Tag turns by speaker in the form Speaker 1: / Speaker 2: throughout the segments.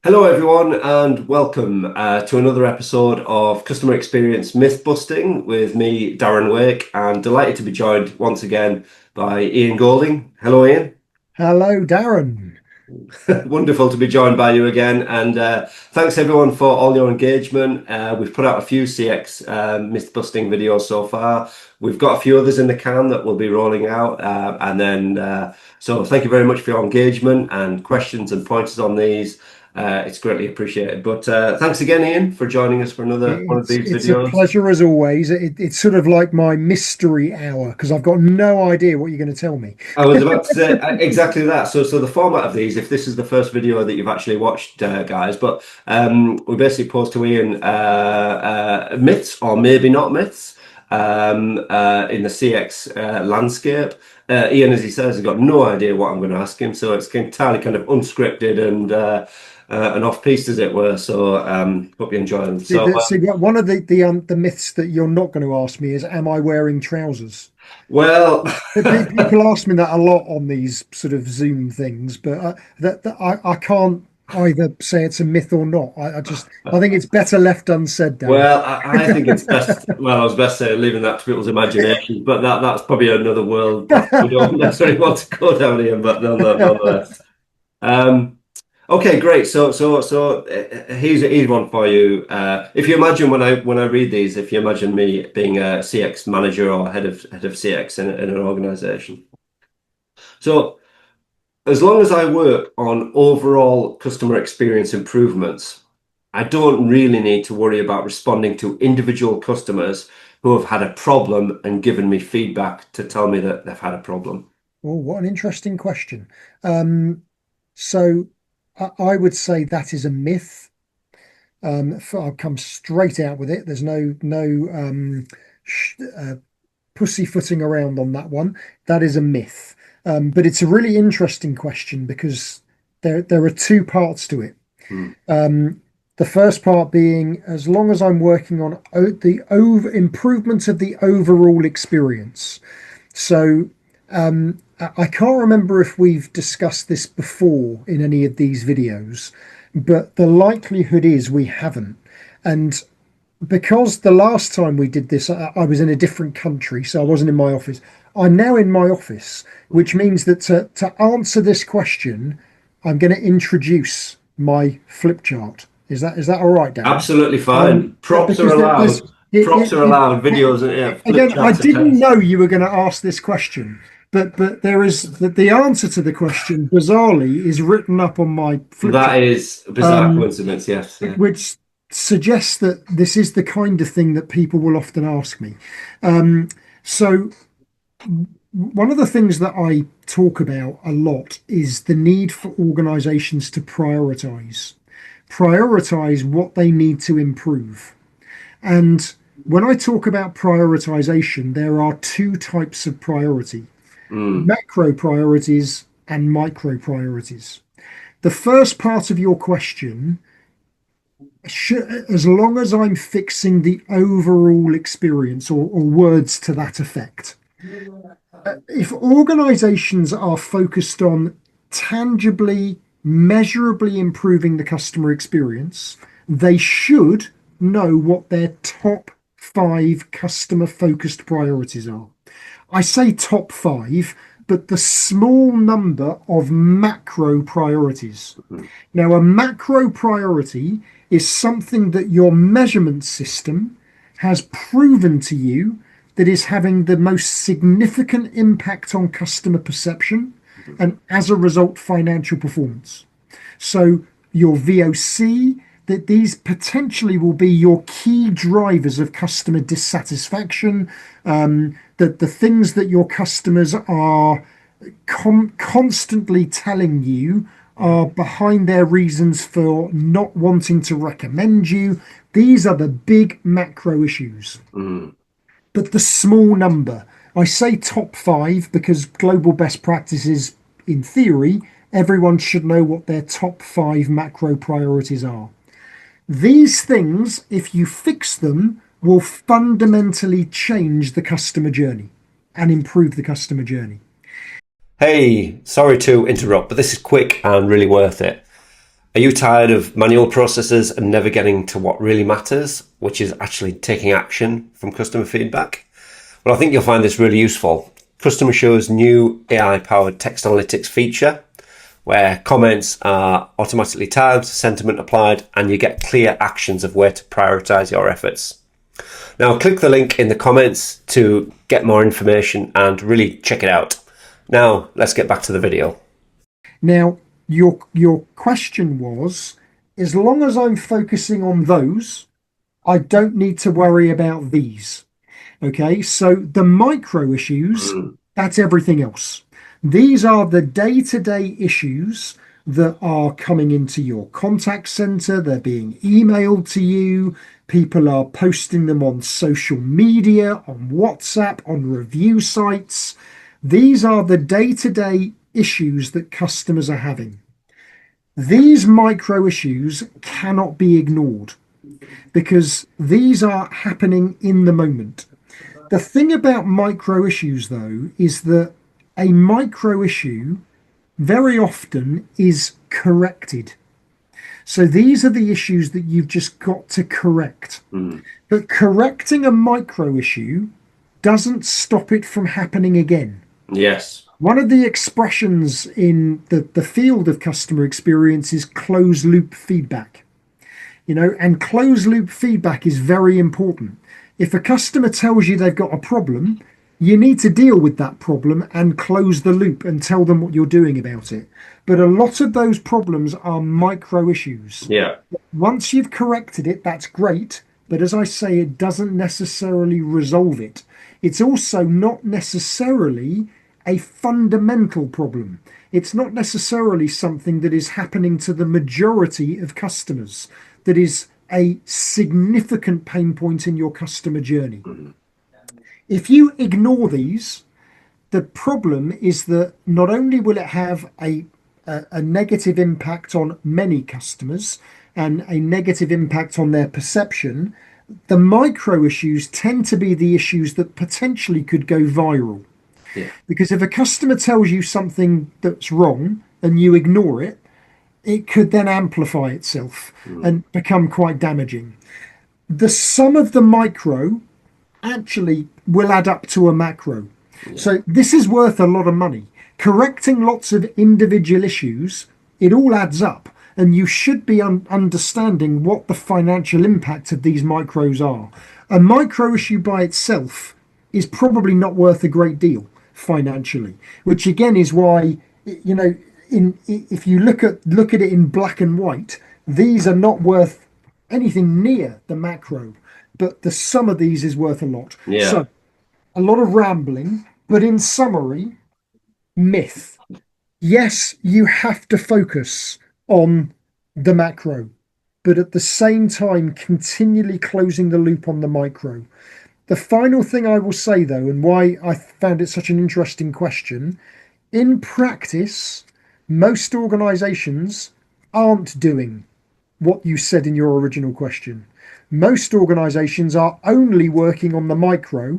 Speaker 1: Hello, everyone, and welcome to another episode of Customer Experience Myth Busting with me, Darren Wake, and delighted to be joined once again by Ian Golding. Hello, Ian.
Speaker 2: Hello, Darren.
Speaker 1: Wonderful to be joined by you again, and thanks everyone for all your engagement. We've put out a few CX myth busting videos so far. We've got a few others in the can that we'll be rolling out, so thank you very much for your engagement and questions and pointers on these. It's greatly appreciated. But thanks again, Ian, for joining us for another one of these
Speaker 2: It's a
Speaker 1: videos.
Speaker 2: pleasure as always. It's sort of like my mystery hour because I've got no idea what you're going to tell me.
Speaker 1: I was about to say exactly that. So the format of these, if this is the first video that you've actually watched, guys, but we basically pose to Ian myths or maybe not myths in the CX landscape. Ian, as he says, has got no idea what I'm going to ask him, so it's entirely kind of unscripted and off piste, as it were. So hope you enjoy them.
Speaker 2: One of the myths that you're not going to ask me is, am I wearing trousers?
Speaker 1: Well.
Speaker 2: People ask me that a lot on these sort of Zoom things, but I can't either say it's a myth or not. I think it's better left unsaid, Darren.
Speaker 1: Well, I think it's best. Well, I was best saying leaving that to people's imaginations, but that's probably another world that we don't necessarily want to go down here. But nonetheless, um, okay, great. So here's one for you. If you imagine when I read these, if you imagine me being a CX manager or head of CX in an organization. So as long as I work on overall customer experience improvements, I don't really need to worry about responding to individual customers who have had a problem and given me feedback to tell me that they've had a problem.
Speaker 2: Oh, what an interesting question. So I would say that is a myth. I'll come straight out with it. There's no pussyfooting around on that one. That is a myth. But it's a really interesting question because there are two parts to it.
Speaker 1: Hmm.
Speaker 2: The first part being, as long as I'm working on the improvement of the overall experience. So I can't remember if we've discussed this before in any of these videos, but the likelihood is we haven't. And because the last time we did this, I was in a different country, so I wasn't in my office. I'm now in my office, which means that to answer this question, I'm going to introduce my flip chart. Is that all right, Darren?
Speaker 1: Absolutely fine. Props are
Speaker 2: Because
Speaker 1: allowed. Props are allowed. Videos and flip
Speaker 2: again, I
Speaker 1: charts
Speaker 2: didn't
Speaker 1: attached.
Speaker 2: know you were going to ask this question, but there is the answer to the question, bizarrely, is written up on my flip chart,
Speaker 1: That is a bizarre
Speaker 2: um,
Speaker 1: coincidence. Yes. Yeah.
Speaker 2: which suggests that this is the kind of thing that people will often ask me. So one of the things that I talk about a lot is the need for organizations to prioritize what they need to improve. And when I talk about prioritization, there are two types of priority:
Speaker 1: Mm.
Speaker 2: macro priorities and micro priorities. The first part of your question, as long as I'm fixing the overall experience or words to that effect, if organizations are focused on tangibly, measurably improving the customer experience, they should know what their top five customer focused priorities are. I say top five, but the small number of macro priorities.
Speaker 1: Mm.
Speaker 2: Now, a macro priority is something that your measurement system has proven to you that is having the most significant impact on customer perception and, as a result, financial performance. So, your VoC, that these potentially will be your key drivers of customer dissatisfaction, that the things that your customers are constantly telling you are behind their reasons for not wanting to recommend you. These are the big macro issues.
Speaker 1: Mm.
Speaker 2: But the small number, I say top five because global best practices, in theory, everyone should know what their top five macro priorities are. These things, if you fix them, will fundamentally change the customer journey and improve the customer journey.
Speaker 1: Hey, sorry to interrupt, but this is quick and really worth it. Are you tired of manual processes and never getting to what really matters, which is actually taking action from customer feedback? Well, I think you'll find this really useful. Customer Show's new AI-powered text analytics feature, where comments are automatically tagged, sentiment applied, and you get clear actions of where to prioritize your efforts. Now, click the link in the comments to get more information and really check it out. Now, let's get back to the video.
Speaker 2: Now, your question was, as long as I'm focusing on those, I don't need to worry about these. Okay, so the micro issues, that's everything else. These are the day-to-day issues that are coming into your contact center. They're being emailed to you. People are posting them on social media, on WhatsApp, on review sites. These are the day-to-day issues that customers are having. These micro issues cannot be ignored because these are happening in the moment. The thing about micro issues, though, is that a micro issue very often is corrected. So these are the issues that you've just got to correct. But correcting a micro issue doesn't stop it from happening again.
Speaker 1: Yes.
Speaker 2: One of the expressions in the field of customer experience is closed loop feedback. And closed loop feedback is very important. If a customer tells you they've got a problem, you need to deal with that problem and close the loop and tell them what you're doing about it. But a lot of those problems are micro issues.
Speaker 1: Yeah.
Speaker 2: Once you've corrected it, that's great. But as I say, it doesn't necessarily resolve it. It's also not necessarily a fundamental problem. It's not necessarily something that is happening to the majority of customers, that is a significant pain point in your customer journey. If you ignore these, the problem is that not only will it have a negative impact on many customers and a negative impact on their perception, the micro issues tend to be the issues that potentially could go viral.
Speaker 1: Yeah.
Speaker 2: Because if a customer tells you something that's wrong and you ignore it, it could then amplify itself and become quite damaging. The sum of the micro actually will add up to a macro. Yeah. So this is worth a lot of money. Correcting lots of individual issues, it all adds up. And you should be understanding what the financial impact of these micros are. A micro issue by itself is probably not worth a great deal financially, which again is why, if you look at it in black and white, these are not worth anything near the macro, but the sum of these is worth a lot.
Speaker 1: Yeah.
Speaker 2: So a lot of rambling, but in summary, myth. Yes, you have to focus on the macro, but at the same time, continually closing the loop on the micro. The final thing I will say, though, and why I found it such an interesting question, in practice, most organizations aren't doing what you said in your original question. Most organizations are only working on the micro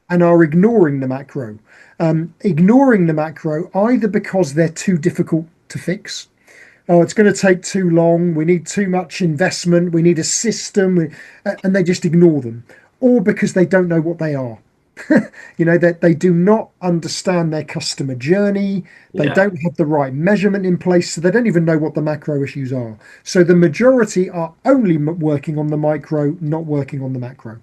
Speaker 2: and are ignoring the macro. Ignoring the macro either because they're too difficult to fix. Oh, it's going to take too long. We need too much investment. We need a system, and they just ignore them. Or because they don't know what they are. That they do not understand their customer journey. They don't have the right measurement in place, so they don't even know what the macro issues are. So the majority are only working on the micro, not working on the macro.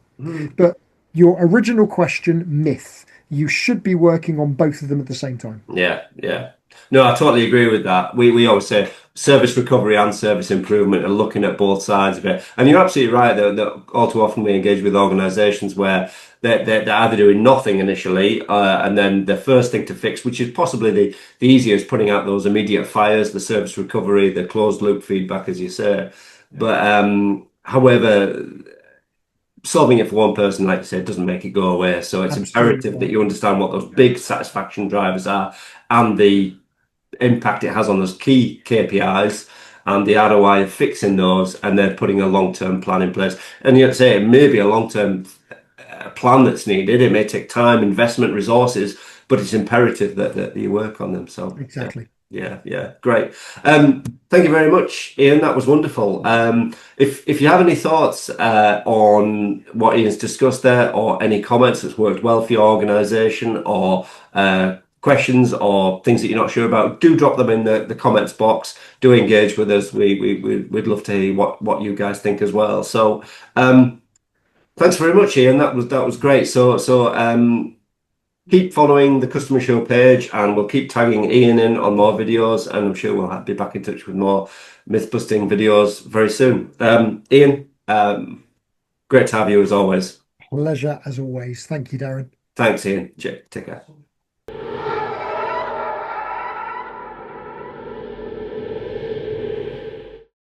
Speaker 2: But your original question, myth. You should be working on both of them at the same time.
Speaker 1: Yeah. No, I totally agree with that. We always say service recovery and service improvement and looking at both sides of it. And you're absolutely right that all too often we engage with organizations where they're either doing nothing initially, and then the first thing to fix, which is possibly the easiest, putting out those immediate fires, the service recovery, the closed loop feedback, as you say. But however, solving it for one person, like you said, doesn't make it go away. So it's imperative that you understand what those big satisfaction drivers are and the impact it has on those key KPIs and the ROI of fixing those, and then putting a long-term plan in place. And you'd say it may be a long-term plan that's needed. It may take time, investment, resources, but it's imperative that you work on them. So
Speaker 2: exactly.
Speaker 1: Yeah, great. Thank you very much, Ian. That was wonderful. If you have any thoughts on what Ian's discussed there, or any comments that's worked well for your organisation, or questions or things that you're not sure about, do drop them in the comments box. Do engage with us. We'd love to hear what you guys think as well. So thanks very much, Ian. That was great. So keep following the Customer Show page, and we'll keep tagging Ian in on more videos, and I'm sure we'll be back in touch with more myth busting videos very soon. Ian, great to have you as always.
Speaker 2: Pleasure as always. Thank you, Darren.
Speaker 1: Thanks, Ian. Take care.